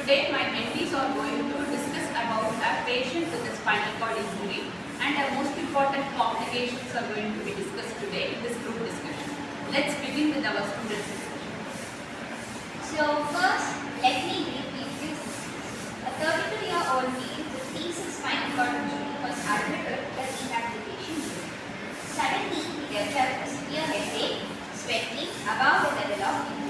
Today my MDs are going to discuss about a patient with a spinal cord injury, and the most important complications are going to be discussed today in this group discussion. Let's begin with our students' discussion. So first, let me briefly introduce. A 32-year-old male with T6 spinal cord injury was admitted with rehabilitation unit. Suddenly, he developed a severe headache, sweating above the level of injury.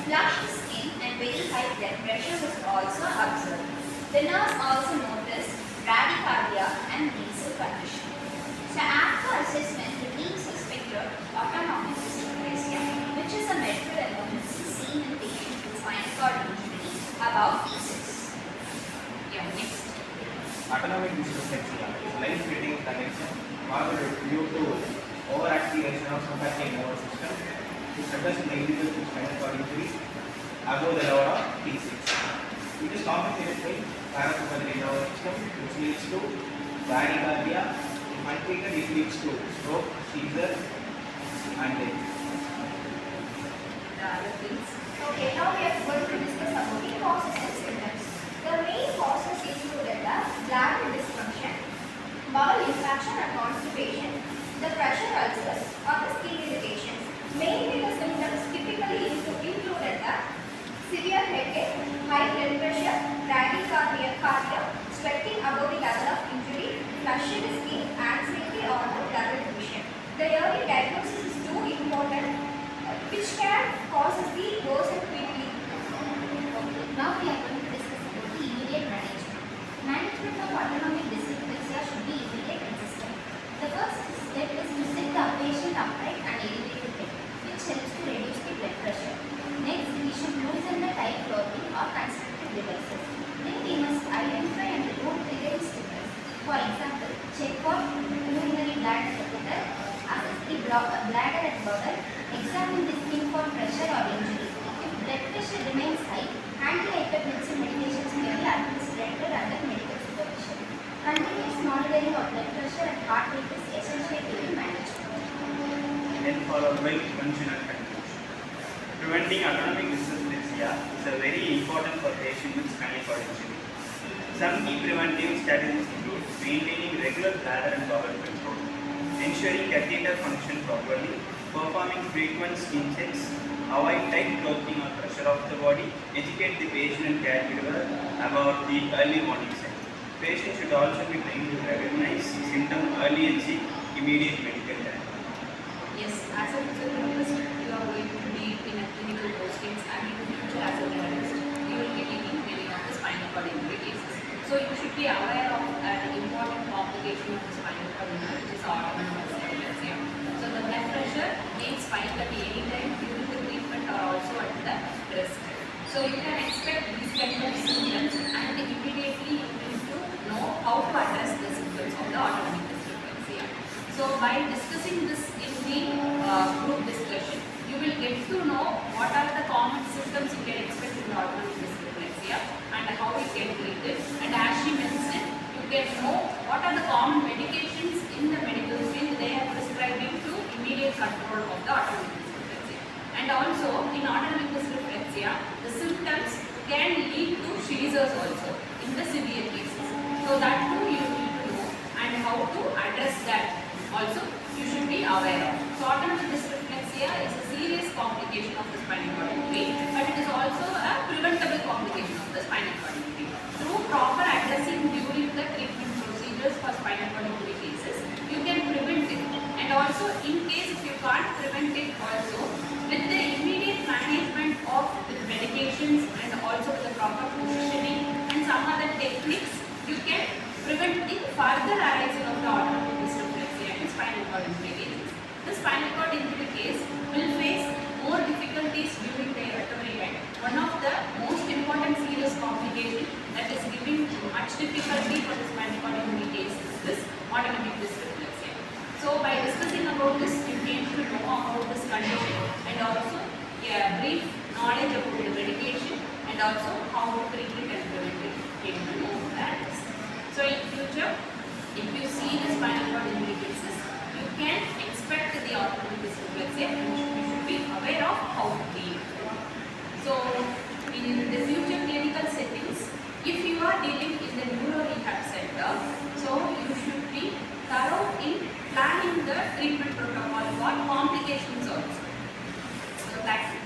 Flushed skin and very high blood pressure was also observed. The nurse also noticed bradycardia and nasal condition. So after assessment, the team suspected autonomic dysreflexia, which is a medical emergency seen in patients with spinal cord injury above T6. Yeah, next. Autonomic dysreflexia is life-threatening condition caused due to overactivation of sympathetic nervous system which occurs in the individual with spinal cord injury above the level of T6. It is compensated by parasympathetic nervous system which leads to bradycardia. If untreated, it leads to stroke, seizure, and death. The other things. Okay, now we are going to discuss about the causes and symptoms. The main causes included the bladder dysfunction, bowel infection and constipation, the pressure ulcers or the skin irritations. Mainly the symptoms typically included the severe headache, high blood pressure, bradycardia, sweating above the level of injury, flushed skin, anxiety or the blurred vision. The early diagnosis is too important, which can cause the worsen quickly. Now we are going to discuss about the immediate management. Management of autonomic dysreflexia should be immediate and systemic. The first step is to sit the patient upright and elevate the head, which helps to reduce the blood pressure. Next, we should loosen the tight clothing or constructive devices. Then we must identify and remove triggering stimulus. For example, check for urinary bladder catheter, assess the bladder and bowel, examine the skin for pressure or injury. If blood pressure remains high, anti-hypertensive medications may be administered under medical supervision. Continuous monitoring of blood pressure and heart rate is essential during management. Then followed by prevention and conclusion. Preventing autonomic dysreflexia is a very important for patients with spinal cord injury. Some key preventive strategies include maintaining regular bladder and bowel control, ensuring catheter function properly, performing frequent skin checks, avoid tight clothing or pressure of the body, educate the patient and caregiver about the early warning signs. Patients should also be trained to recognize symptoms early and seek immediate medical care. Yes, as a physiotherapist, you are going to be in a clinical postings, and in the future as a therapist, you will be taking many of the spinal cord injury cases. So you should be aware of an important complication of the spinal cord injury, which is autonomic dysreflexia. So the blood pressure in spinal cord anytime during the treatment or also at the rest. So you can expect these kind of symptoms, and immediately you need to know how to address the symptoms of the autonomic dysreflexia. So by discussing this in the group discussion, you will get to know what are the common symptoms you can expect in the autonomic dysreflexia and how it can treat it. And as she mentioned, you can know what are the common medications in the medical field they are prescribing to immediate control of the autonomic dysreflexia. And also in autonomic dysreflexia, the symptoms can lead to seizures also in the severe cases. So that too you need to know, and how to address that also you should be aware of. So autonomic dysreflexia is a serious complication of the spinal cord injury, but it is also a preventable complication of the spinal cord injury. Through proper addressing during the treatment procedures for spinal cord injury cases, you can prevent it. And also in case if you can't prevent it also, with the immediate management of with medications and also with the proper positioning and some other techniques, you can prevent the further arising of the autonomic dysreflexia in spinal cord injury cases. The spinal cord injury case will face more difficulties during their recovery time. One of the most important serious complications that is giving much difficulty for the spinal cord injury case is this autonomic dysreflexia. So by discussing about this, you need to know about this condition and also a brief knowledge about the medication and also how to treat it and prevent it. You will know that. So in future, if you see the spinal cord injury cases, you can expect the autonomic dysreflexia and you should be aware of how to deal with it. So in the future clinical settings, that